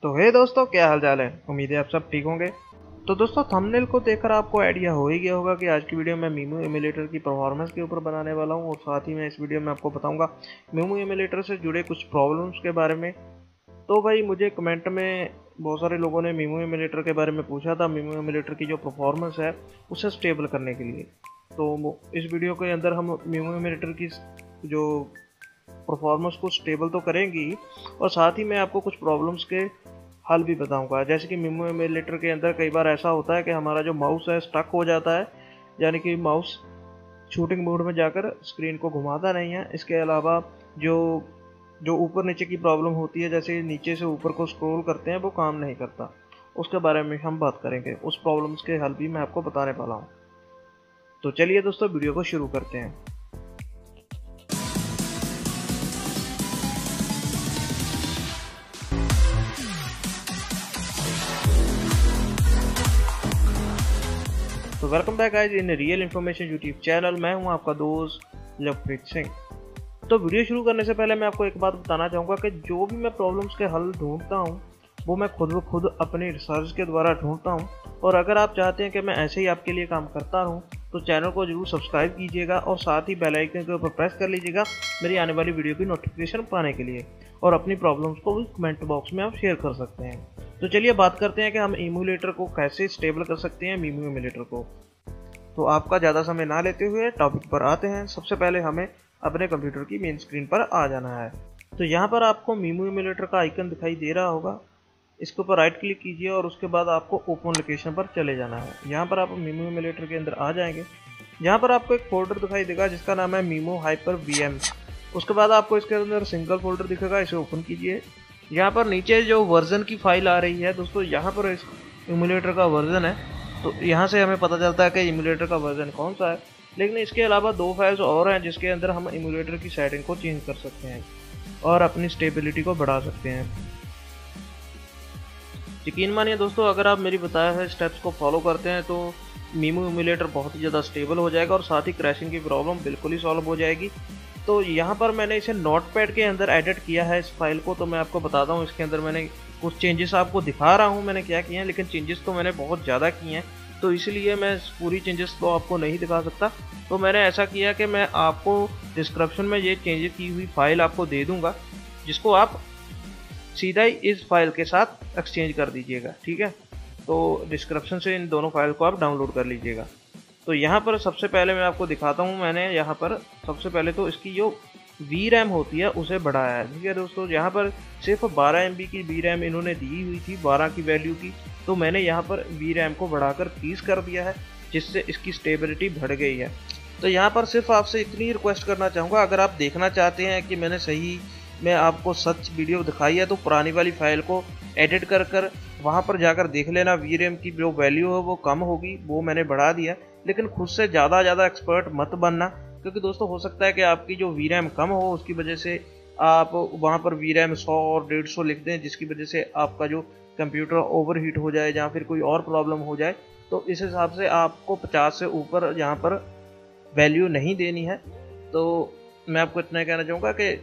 तो हे दोस्तों, क्या हाल चाल है। उम्मीद है आप सब ठीक होंगे। तो दोस्तों, थंबनेल को देखकर आपको आइडिया हो ही गया होगा कि आज की वीडियो में मीमू एमुलेटर की परफॉर्मेंस के ऊपर बनाने वाला हूं, और साथ ही मैं इस वीडियो में आपको बताऊंगा मीमू एमुलेटर से जुड़े कुछ प्रॉब्लम्स के बारे में। तो भाई, मुझे कमेंट में बहुत सारे लोगों ने मीमू एमुलेटर के बारे में पूछा था, मीमू एमुलेटर की जो परफॉर्मेंस है उसे स्टेबल करने के लिए। तो इस वीडियो के अंदर हम मीमू एमुलेटर की जो परफॉर्मेंस को स्टेबल तो करेंगी, और साथ ही मैं आपको कुछ प्रॉब्लम्स के हल भी बताऊंगा। जैसे कि मीमू एमुलेटर के अंदर कई बार ऐसा होता है कि हमारा जो माउस है स्टक हो जाता है, यानी कि माउस शूटिंग मोड में जाकर स्क्रीन को घुमाता नहीं है। इसके अलावा जो जो ऊपर नीचे की प्रॉब्लम होती है, जैसे नीचे से ऊपर को स्क्रॉल करते हैं वो काम नहीं करता, उसके बारे में हम बात करेंगे। उस प्रॉब्लम्स के हल भी मैं आपको बताने वाला हूँ। तो चलिए दोस्तों, वीडियो को शुरू करते हैं। तो welcome back guys in real information YouTube channel. मैं हूं आपका दोस्त लवप्रीत सिंह। तो वीडियो शुरू करने से पहले मैं आपको एक बात बताना चाहूँगा कि जो भी मैं प्रॉब्लम्स के हल ढूंढता हूं वो मैं खुद ब खुद अपनी रिसर्च के द्वारा ढूंढता हूं। और अगर आप चाहते हैं कि मैं ऐसे ही आपके लिए काम करता रहूं तो चैनल को जरूर सब्सक्राइब कीजिएगा और साथ ही बेल आइकन के ऊपर प्रेस कर लीजिएगा मेरी आने वाली वीडियो की नोटिफिकेशन पाने के लिए। और अपनी प्रॉब्लम्स को भी कमेंट बॉक्स में आप शेयर कर सकते हैं। तो चलिए बात करते हैं कि हम एमुलेटर को कैसे स्टेबल कर सकते हैं, मीमू एमुलेटर को। तो आपका ज़्यादा समय ना लेते हुए टॉपिक पर आते हैं। सबसे पहले हमें अपने कंप्यूटर की मेन स्क्रीन पर आ जाना है। तो यहाँ पर आपको मीमू एमुलेटर का आइकन दिखाई दे रहा होगा, इसके ऊपर राइट क्लिक कीजिए और उसके बाद आपको ओपन लोकेशन पर चले जाना है। यहाँ पर आप मीमू एमुलेटर के अंदर आ जाएंगे। यहाँ पर आपको एक फोल्डर दिखाई देगा जिसका नाम है मीमू हाइपर वीएम। उसके बाद आपको इसके अंदर सिंगल फोल्डर दिखेगा, इसे ओपन कीजिए। यहाँ पर नीचे जो वर्जन की फाइल आ रही है दोस्तों, यहाँ पर इस एमुलेटर का वर्जन है, तो यहाँ से हमें पता चलता है कि एमुलेटर का वर्जन कौन सा है। लेकिन इसके अलावा दो फाइल्स और हैं जिसके अंदर हम एमुलेटर की सेटिंग को चेंज कर सकते हैं और अपनी स्टेबिलिटी को बढ़ा सकते हैं। यकीन मानिए दोस्तों, अगर आप मेरी बताए हुए स्टेप्स को फॉलो करते हैं तो मीमू एमुलेटर बहुत ही ज़्यादा स्टेबल हो जाएगा और साथ ही क्रैशिंग की प्रॉब्लम बिल्कुल ही सॉल्व हो जाएगी। तो यहाँ पर मैंने इसे नोटपैड के अंदर एडिट किया है इस फाइल को, तो मैं आपको बताता हूँ। इसके अंदर मैंने कुछ चेंजेस आपको दिखा रहा हूँ मैंने क्या किए हैं, लेकिन चेंजेस तो मैंने बहुत ज़्यादा किए हैं, तो इसलिए मैं पूरी चेंजेस तो आपको नहीं दिखा सकता। तो मैंने ऐसा किया कि मैं आपको डिस्क्रिप्शन में ये चेंजेस की हुई फाइल आपको दे दूँगा, जिसको आप सीधा ही इस फाइल के साथ एक्सचेंज कर दीजिएगा, ठीक है। तो डिस्क्रिप्शन से इन दोनों फाइल को आप डाउनलोड कर लीजिएगा। तो यहाँ पर सबसे पहले मैं आपको दिखाता हूँ। मैंने यहाँ पर सबसे पहले तो इसकी जो वी रैम होती है उसे बढ़ाया है, ठीक है दोस्तों। यहाँ पर सिर्फ 12 MB की वी रैम इन्होंने दी हुई थी, 12 की वैल्यू की, तो मैंने यहाँ पर वी रैम को बढ़ाकर 30 कर दिया है, जिससे इसकी स्टेबिलिटी बढ़ गई है। तो यहाँ पर सिर्फ आपसे इतनी रिक्वेस्ट करना चाहूँगा, अगर आप देखना चाहते हैं कि मैं आपको सच वीडियो दिखाई है तो पुरानी वाली फाइल को एडिट कर वहाँ पर जाकर देख लेना। वी रैम की जो वैल्यू है वो कम होगी, वो मैंने बढ़ा दिया। लेकिन खुद से ज़्यादा एक्सपर्ट मत बनना, क्योंकि दोस्तों हो सकता है कि आपकी जो वी रैम कम हो उसकी वजह से आप वहाँ पर वी रैम 100 और 150 लिख दें, जिसकी वजह से आपका जो कंप्यूटर ओवरहीट हो जाए या फिर कोई और प्रॉब्लम हो जाए। तो इस हिसाब से आपको 50 से ऊपर यहाँ पर वैल्यू नहीं देनी है। तो मैं आपको इतना कहना चाहूँगा कि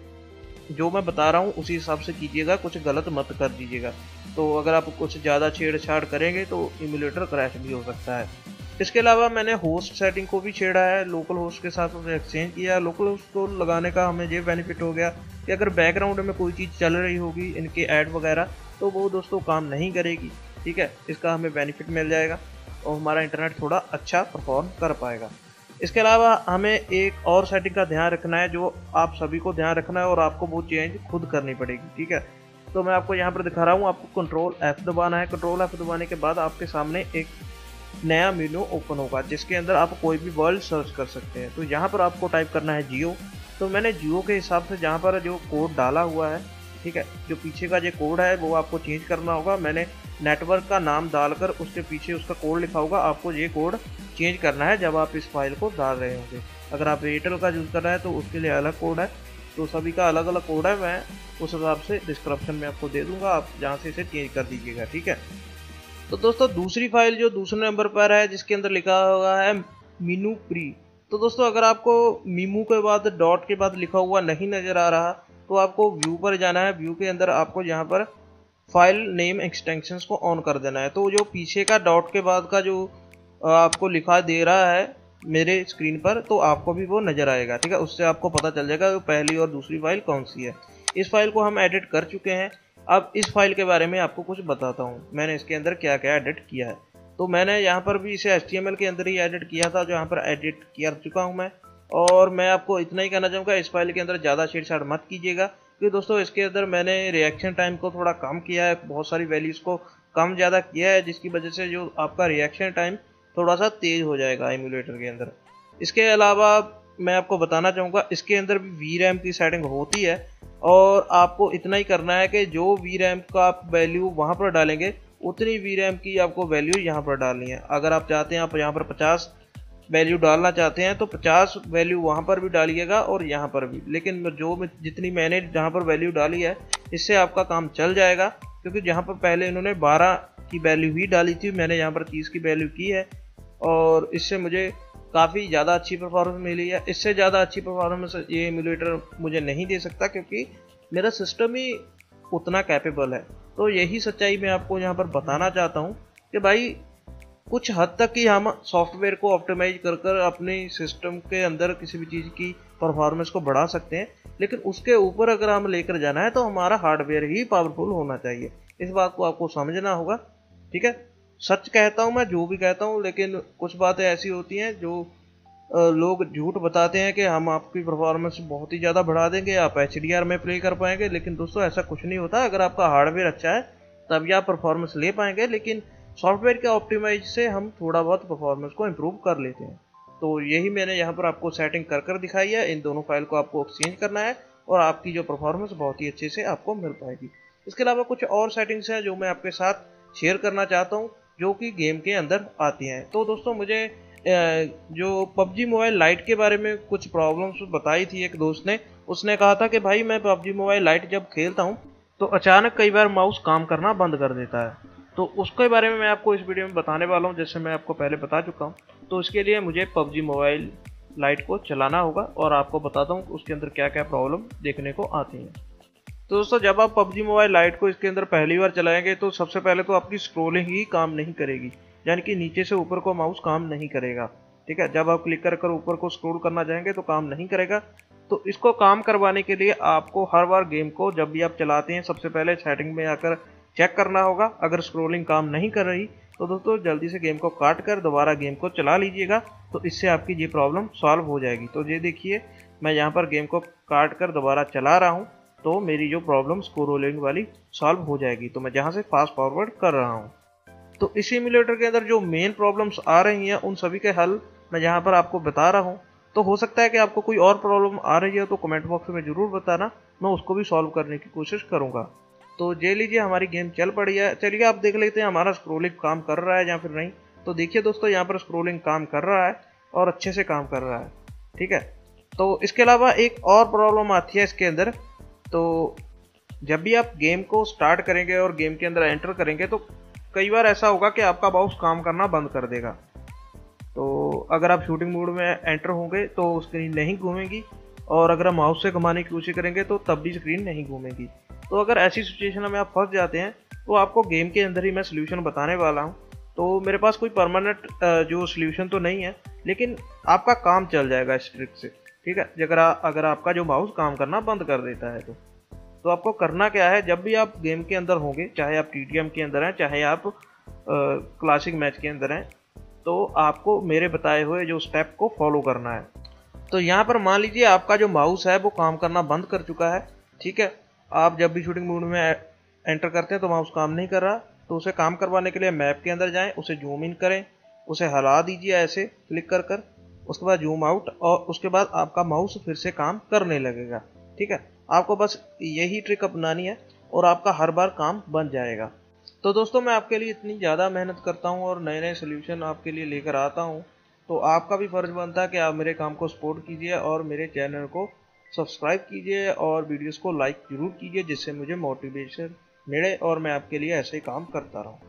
जो मैं बता रहा हूँ उसी हिसाब से कीजिएगा, कुछ गलत मत कर दीजिएगा। तो अगर आप कुछ ज़्यादा छेड़छाड़ करेंगे तो एमुलेटर क्रैश भी हो सकता है। इसके अलावा मैंने होस्ट सेटिंग को भी छेड़ा है, लोकल होस्ट के साथ उसे एक्सचेंज किया। लोकल होस्ट को लगाने का हमें ये बेनिफिट हो गया कि अगर बैकग्राउंड में कोई चीज़ चल रही होगी, इनके ऐड वगैरह, तो वो दोस्तों काम नहीं करेगी, ठीक है। इसका हमें बेनिफिट मिल जाएगा और हमारा इंटरनेट थोड़ा अच्छा परफॉर्म कर पाएगा। इसके अलावा हमें एक और सेटिंग का ध्यान रखना है, जो आप सभी को ध्यान रखना है, और आपको वो चेंज खुद करनी पड़ेगी, ठीक है। तो मैं आपको यहाँ पर दिखा रहा हूँ, आपको कंट्रोल F दबाना है। कंट्रोल F दबाने के बाद आपके सामने एक नया मेनू ओपन होगा जिसके अंदर आप कोई भी वर्ड सर्च कर सकते हैं। तो यहाँ पर आपको टाइप करना है जियो। तो मैंने जियो के हिसाब से जहाँ पर जो कोड डाला हुआ है, ठीक है, जो पीछे का जो कोड है वो आपको चेंज करना होगा। मैंने नेटवर्क का नाम डालकर उसके पीछे उसका कोड लिखा होगा, आपको ये कोड चेंज करना है जब आप इस फाइल को डाल रहे होंगे। अगर आप एयरटेल का यूज़ कर रहे हैं तो उसके लिए अलग कोड है, तो सभी का अलग अलग कोड है। मैं उस हिसाब से डिस्क्रिप्शन में आपको दे दूंगा, आप जहाँ से इसे चेंज कर दीजिएगा, ठीक है। तो दोस्तों दूसरी फाइल जो दूसरे नंबर पर है जिसके अंदर लिखा हुआ है मीनू प्री। तो दोस्तों अगर आपको मीमू के बाद डॉट के बाद लिखा हुआ नहीं नज़र आ रहा तो आपको व्यू पर जाना है। व्यू के अंदर आपको यहाँ पर फाइल नेम एक्सटेंशंस को ऑन कर देना है। तो जो पीछे का डॉट के बाद का जो आपको लिखा दे रहा है मेरे स्क्रीन पर, तो आपको भी वो नज़र आएगा, ठीक है। उससे आपको पता चल जाएगा कि पहली और दूसरी फाइल कौन सी है। इस फाइल को हम एडिट कर चुके हैं। अब इस फाइल के बारे में आपको कुछ बताता हूँ, मैंने इसके अंदर क्या क्या एडिट किया है। तो मैंने यहाँ पर भी इसे HTML के अंदर ही एडिट किया था, जो यहाँ पर एडिट कर चुका हूँ मैं। और मैं आपको इतना ही कहना चाहूँगा, इस फाइल के अंदर ज़्यादा छेड़छाड़ मत कीजिएगा, क्योंकि दोस्तों इसके अंदर मैंने रिएक्शन टाइम को थोड़ा कम किया है, बहुत सारी वैल्यूज़ को कम ज़्यादा किया है, जिसकी वजह से जो आपका रिएक्शन टाइम थोड़ा सा तेज़ हो जाएगा एमुलेटर के अंदर। इसके अलावा मैं आपको बताना चाहूँगा, इसके अंदर भी VRAM की सेटिंग होती है, और आपको इतना ही करना है कि जो VRAM का आप वैल्यू वहाँ पर डालेंगे उतनी VRAM की आपको वैल्यू यहाँ पर डालनी है। अगर आप चाहते हैं आप यहाँ पर 50 वैल्यू डालना चाहते हैं तो 50 वैल्यू वहाँ पर भी डालिएगा और यहाँ पर भी, लेकिन जितनी मैंने जहाँ पर वैल्यू डाली है इससे आपका काम चल जाएगा, क्योंकि जहाँ पर पहले इन्होंने 12 की वैल्यू ही डाली थी, मैंने यहाँ पर 30 की वैल्यू की है, और इससे मुझे काफ़ी ज़्यादा अच्छी परफॉर्मेंस मिली है। इससे ज़्यादा अच्छी परफॉर्मेंस ये एमुलेटर मुझे नहीं दे सकता, क्योंकि मेरा सिस्टम ही उतना कैपेबल है। तो यही सच्चाई मैं आपको यहाँ पर बताना चाहता हूँ कि भाई कुछ हद तक ही हम सॉफ्टवेयर को ऑप्टिमाइज कर कर अपने सिस्टम के अंदर किसी भी चीज़ की परफॉर्मेंस को बढ़ा सकते हैं, लेकिन उसके ऊपर अगर हम लेकर जाना है तो हमारा हार्डवेयर ही पावरफुल होना चाहिए। इस बात को आपको समझना होगा, ठीक है। सच कहता हूँ मैं, जो भी कहता हूँ, लेकिन कुछ बातें ऐसी होती हैं जो लोग झूठ बताते हैं कि हम आपकी परफॉर्मेंस बहुत ही ज़्यादा बढ़ा देंगे, आप HDR में प्ले कर पाएंगे, लेकिन दोस्तों ऐसा कुछ नहीं होता। अगर आपका हार्डवेयर अच्छा है तभी आप परफॉर्मेंस ले पाएंगे, लेकिन सॉफ्टवेयर के ऑप्टिमाइज से हम थोड़ा बहुत परफॉर्मेंस को इम्प्रूव कर लेते हैं। तो यही मैंने यहाँ पर आपको सेटिंग कर कर दिखाई है। इन दोनों फाइल को आपको एक्सचेंज करना है और आपकी जो परफॉर्मेंस बहुत ही अच्छे से आपको मिल पाएगी। इसके अलावा कुछ और सेटिंग्स हैं जो मैं आपके साथ शेयर करना चाहता हूँ, जो कि गेम के अंदर आती हैं। तो दोस्तों मुझे जो PUBG मोबाइल लाइट के बारे में कुछ प्रॉब्लम्स बताई थी एक दोस्त ने। उसने कहा था कि भाई मैं PUBG मोबाइल लाइट जब खेलता हूँ तो अचानक कई बार माउस काम करना बंद कर देता है। तो उसके बारे में मैं आपको इस वीडियो में बताने वाला हूँ, जैसे मैं आपको पहले बता चुका हूँ। तो इसके लिए मुझे PUBG मोबाइल लाइट को चलाना होगा और आपको बताता हूँ उसके अंदर क्या क्या प्रॉब्लम देखने को आती हैं। तो दोस्तों जब आप PUBG मोबाइल लाइट को इसके अंदर पहली बार चलाएंगे तो सबसे पहले तो आपकी स्क्रोलिंग ही काम नहीं करेगी, यानी कि नीचे से ऊपर को माउस काम नहीं करेगा, ठीक है। जब आप क्लिक कर कर ऊपर को स्क्रॉल करना चाहेंगे तो काम नहीं करेगा। तो इसको काम करवाने के लिए आपको हर बार गेम को जब भी आप चलाते हैं सबसे पहले सेटिंग में आकर चेक करना होगा। अगर स्क्रोलिंग काम नहीं कर रही तो दोस्तों जल्दी से गेम को काट कर दोबारा गेम को चला लीजिएगा, तो इससे आपकी ये प्रॉब्लम सॉल्व हो जाएगी। तो ये देखिए मैं यहाँ पर गेम को काट कर दोबारा चला रहा हूँ, तो मेरी जो प्रॉब्लम स्क्रोलिंग वाली सॉल्व हो जाएगी। तो मैं जहाँ से फास्ट फॉरवर्ड कर रहा हूँ। तो इस सिम्युलेटर के अंदर जो मेन प्रॉब्लम्स आ रही हैं उन सभी के हल मैं यहाँ पर आपको बता रहा हूँ। तो हो सकता है कि आपको कोई और प्रॉब्लम आ रही है तो कमेंट बॉक्स में ज़रूर बताना, मैं उसको भी सॉल्व करने की कोशिश करूँगा। तो ये लीजिए हमारी गेम चल पड़ी है। चलिए आप देख लेते हैं हमारा स्क्रोलिंग काम कर रहा है या फिर नहीं। तो देखिए दोस्तों यहाँ पर स्क्रोलिंग काम कर रहा है और अच्छे से काम कर रहा है, ठीक है। तो इसके अलावा एक और प्रॉब्लम आती है इसके अंदर। तो जब भी आप गेम को स्टार्ट करेंगे और गेम के अंदर एंटर करेंगे तो कई बार ऐसा होगा कि आपका माउस काम करना बंद कर देगा। तो अगर आप शूटिंग मोड में एंटर होंगे तो स्क्रीन नहीं घूमेगी, और अगर आप माउस से घुमाने की कोशिश करेंगे तो तब भी स्क्रीन नहीं घूमेगी। तो अगर ऐसी सिचुएशन में आप फंस जाते हैं तो आपको गेम के अंदर ही मैं सोल्यूशन बताने वाला हूँ। तो मेरे पास कोई परमानेंट जो सोल्यूशन तो नहीं है, लेकिन आपका काम चल जाएगा इस ट्रिक से, ठीक है। अगर आपका जो माउस काम करना बंद कर देता है तो आपको करना क्या है, जब भी आप गेम के अंदर होंगे, चाहे आप TTM के अंदर हैं चाहे आप क्लासिक मैच के अंदर हैं, तो आपको मेरे बताए हुए जो स्टेप को फॉलो करना है। तो यहाँ पर मान लीजिए आपका जो माउस है वो काम करना बंद कर चुका है, ठीक है। आप जब भी शूटिंग मोड में एंटर करते हैं तो माउस काम नहीं कर रहा, तो उसे काम करवाने के लिए मैप के अंदर जाएं, उसे जूम इन करें, उसे हिला दीजिए ऐसे क्लिक कर कर, उसके बाद जूम आउट, और उसके बाद आपका माउस फिर से काम करने लगेगा, ठीक है। आपको बस यही ट्रिक अपनानी है और आपका हर बार काम बन जाएगा। तो दोस्तों मैं आपके लिए इतनी ज़्यादा मेहनत करता हूँ और नए नए सोल्यूशन आपके लिए लेकर आता हूँ, तो आपका भी फ़र्ज़ बनता है कि आप मेरे काम को सपोर्ट कीजिए और मेरे चैनल को सब्सक्राइब कीजिए और वीडियोस को लाइक ज़रूर कीजिए, जिससे मुझे मोटिवेशन मिले और मैं आपके लिए ऐसे ही काम करता रहूँ।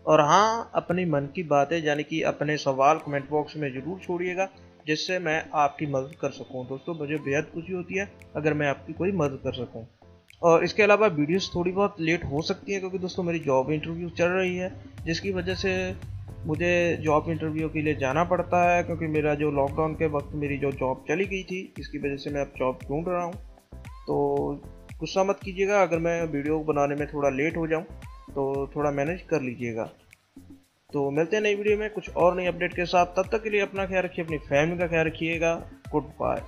और हाँ, अपनी मन की बातें यानी कि अपने सवाल कमेंट बॉक्स में ज़रूर छोड़िएगा, जिससे मैं आपकी मदद कर सकूं। दोस्तों मुझे बेहद खुशी होती है अगर मैं आपकी कोई मदद कर सकूं। और इसके अलावा वीडियोस थोड़ी बहुत लेट हो सकती हैं क्योंकि दोस्तों मेरी जॉब इंटरव्यू चल रही है, जिसकी वजह से मुझे जॉब इंटरव्यू के लिए जाना पड़ता है, क्योंकि मेरा जो लॉकडाउन के वक्त मेरी जो जॉब चली गई थी, इसकी वजह से मैं अब जॉब ढूंढ रहा हूँ। तो गुस्सा मत कीजिएगा अगर मैं वीडियो बनाने में थोड़ा लेट हो जाऊँ, तो थोड़ा मैनेज कर लीजिएगा। तो मिलते हैं नई वीडियो में कुछ और नई अपडेट के साथ। तब तक के लिए अपना ख्याल रखिए, अपनी फैमिली का ख्याल रखिएगा। Good bye.